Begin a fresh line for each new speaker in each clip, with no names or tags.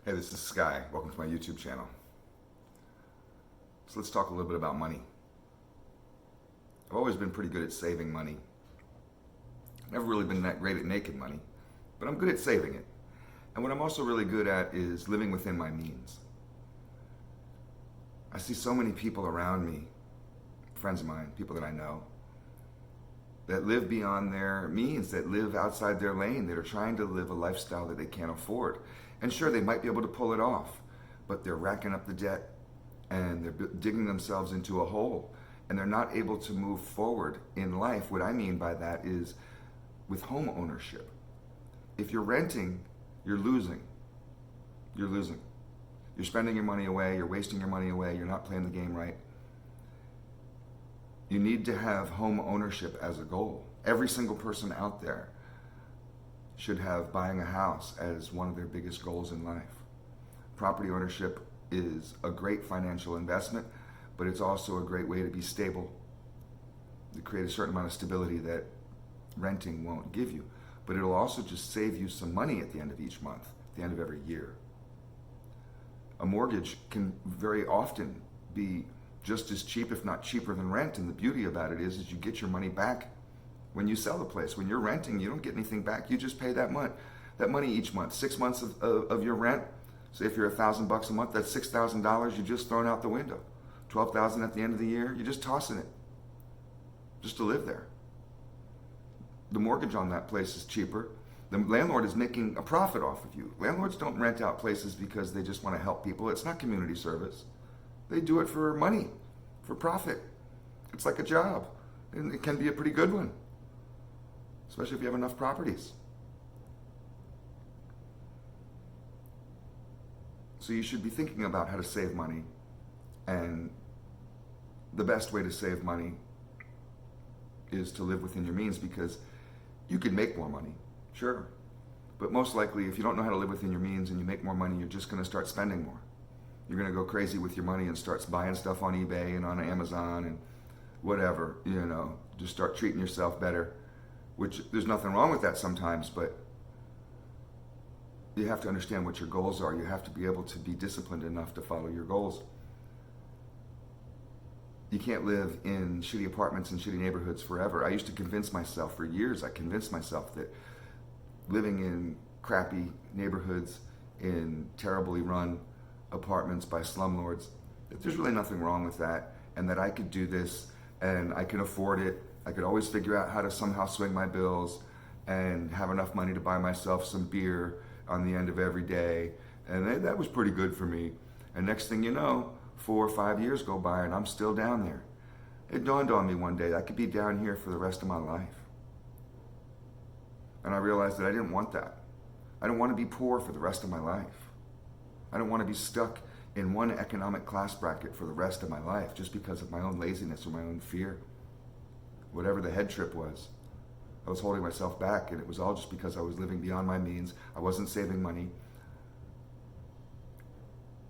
Hey, this is Sky. Welcome to my YouTube channel. So let's talk a little bit about money. I've always been pretty good at saving money. Never really been that great at making money, but I'm good at saving it. And what I'm also really good at is living within my means. I see so many people around me, friends of mine, people that I know, that live beyond their means, that live outside their lane, that are trying to live a lifestyle that they can't afford. And sure, they might be able to pull it off, but they're racking up the debt and they're digging themselves into a hole and they're not able to move forward in life. What I mean by that is with home ownership. If you're renting, you're losing. You're losing. You're spending your money away, you're wasting your money away, you're not playing the game right. You need to have home ownership as a goal. Every single person out there should have buying a house as one of their biggest goals in life. Property ownership is a great financial investment, but it's also a great way to be stable, to create a certain amount of stability that renting won't give you. But it'll also just save you some money at the end of each month, at the end of every year. A mortgage can very often be just as cheap, if not cheaper than rent. And the beauty about it is you get your money back when you sell the place. When you're renting, you don't get anything back. You just pay that money each month. 6 months of your rent. So if you're $1,000 a month, that's $6,000 you just thrown out the window. $12,000 at the end of the year, you're just tossing it just to live there. The mortgage on that place is cheaper. The landlord is making a profit off of you. Landlords don't rent out places because they just want to help people. It's not community service. They do it for money, for profit. It's like a job, and it can be a pretty good one, especially if you have enough properties. So you should be thinking about how to save money, and the best way to save money is to live within your means, because you can make more money, sure, but most likely if you don't know how to live within your means and you make more money, you're just going to start spending more. You're going to go crazy with your money and start buying stuff on eBay and on Amazon and whatever, just start treating yourself better, which there's nothing wrong with that sometimes, but you have to understand what your goals are. You have to be able to be disciplined enough to follow your goals. You can't live in shitty apartments and shitty neighborhoods forever. I used to convince myself for years, I convinced myself that living in crappy neighborhoods, in terribly run apartments by slumlords, that there's really nothing wrong with that, and that I could do this and I can afford it. I could always figure out how to somehow swing my bills and have enough money to buy myself some beer on the end of every day, and that was pretty good for me. And next thing you know, 4 or 5 years go by and I'm still down there. It dawned on me one day I could be down here for the rest of my life, and I realized that I didn't want that. I didn't want to be poor for the rest of my life. I don't want to be stuck in one economic class bracket for the rest of my life just because of my own laziness or my own fear. Whatever the head trip was, I was holding myself back, and it was all just because I was living beyond my means. I wasn't saving money.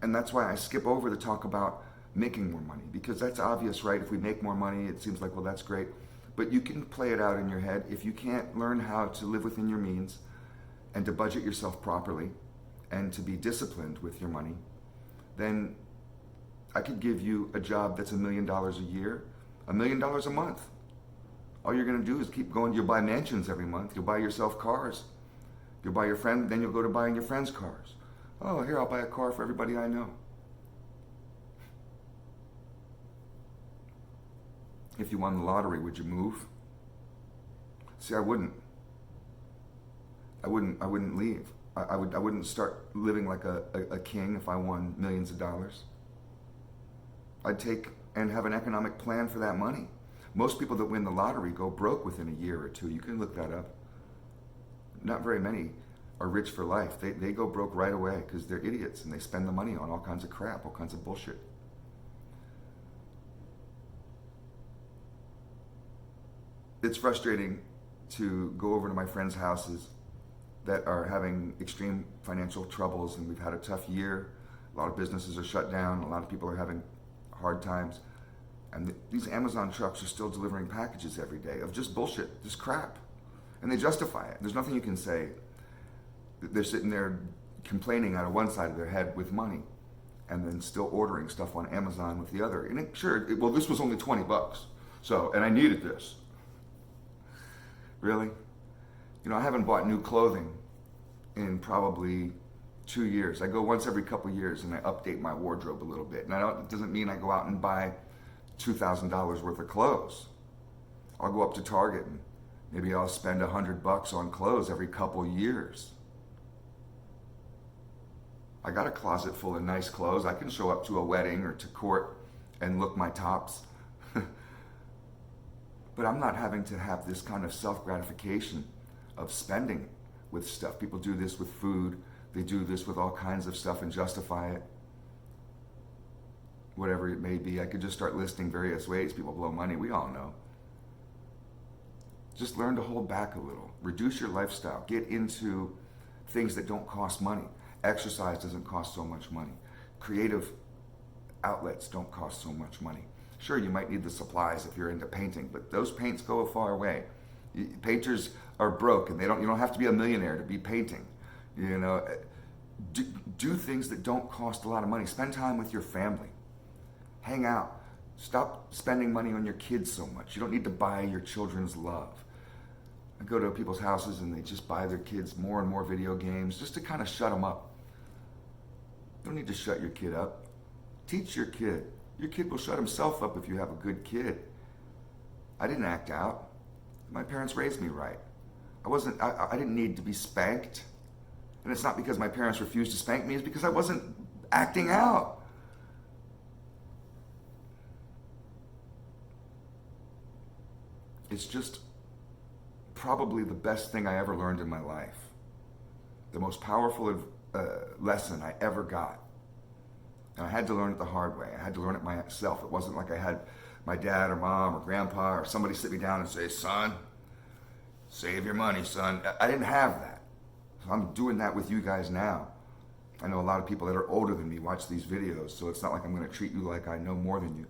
And that's why I skip over to talk about making more money, because that's obvious, right? If we make more money, it seems like, well, that's great. But you can play it out in your head. If you can't learn how to live within your means and to budget yourself properly, and to be disciplined with your money, then I could give you a job that's $1 million a year, $1 million a month. All you're going to do is keep going. You'll buy mansions every month. You'll buy yourself cars. You'll buy your friend, then you'll go to buying your friends' cars. Oh, here, I'll buy a car for everybody I know. If you won the lottery, would you move? See, I wouldn't. I wouldn't leave. I wouldn't start living like a king if I won millions of dollars. I'd take and have an economic plan for that money. Most people that win the lottery go broke within a year or two. You can look that up. Not very many are rich for life. They go broke right away because they're idiots and they spend the money on all kinds of crap, all kinds of bullshit. It's frustrating to go over to my friends' houses that are having extreme financial troubles, and we've had a tough year. A lot of businesses are shut down. A lot of people are having hard times. And these Amazon trucks are still delivering packages every day of just bullshit, just crap. And they justify it. There's nothing you can say. They're sitting there complaining out of one side of their head with money, and then still ordering stuff on Amazon with the other. And well, this was only $20, so, and I needed this. Really? You know, I haven't bought new clothing in probably 2 years. I go once every couple years and I update my wardrobe a little bit. And it doesn't mean I go out and buy $2,000 worth of clothes. I'll go up to Target and maybe I'll spend $100 on clothes every couple years. I got a closet full of nice clothes. I can show up to a wedding or to court and look my tops. But I'm not having to have this kind of self-gratification of spending with stuff. People do this with food. They do this with all kinds of stuff and justify it. Whatever it may be. I could just start listing various ways people blow money. We all know. Just learn to hold back a little. Reduce your lifestyle. Get into things that don't cost money. Exercise doesn't cost so much money. Creative outlets don't cost so much money. Sure, you might need the supplies if you're into painting, but those paints go a far way. Painters are broke, and you don't have to be a millionaire to be painting. You know, do things that don't cost a lot of money. Spend time with your family. Hang out. Stop spending money on your kids so much. You don't need to buy your children's love. I go to people's houses and they just buy their kids more and more video games just to kind of shut them up. You don't need to shut your kid up. Teach your kid. Your kid will shut himself up if you have a good kid. I didn't act out. My parents raised me right. I didn't need to be spanked. And it's not because my parents refused to spank me, it's because I wasn't acting out. It's just probably the best thing I ever learned in my life. The most powerful lesson I ever got. And I had to learn it the hard way. I had to learn it myself. It wasn't like I had my dad or mom or grandpa or somebody sit me down and say, son, save your money, son. I didn't have that. So I'm doing that with you guys now. I know a lot of people that are older than me watch these videos, so it's not like I'm going to treat you like I know more than you.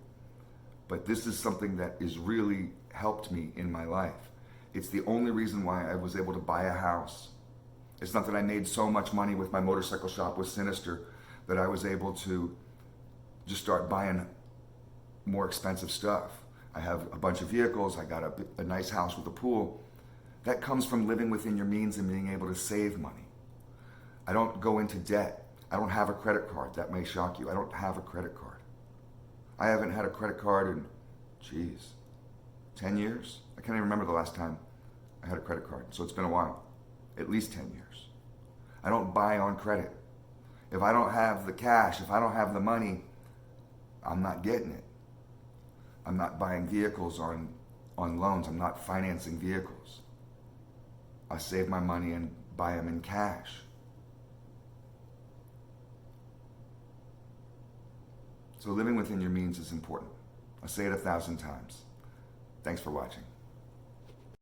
But this is something that has really helped me in my life. It's the only reason why I was able to buy a house. It's not that I made so much money with my motorcycle shop with Sinister that I was able to just start buying more expensive stuff. I have a bunch of vehicles. I got a nice house with a pool. That comes from living within your means and being able to save money. I don't go into debt. I don't have a credit card. That may shock you. I don't have a credit card. I haven't had a credit card in, 10 years? I can't even remember the last time I had a credit card. So it's been a while. At least 10 years. I don't buy on credit. If I don't have the cash, if I don't have the money, I'm not getting it. I'm not buying vehicles on loans. I'm not financing vehicles. I save my money and buy them in cash. So living within your means is important. I say it 1,000 times. Thanks for watching.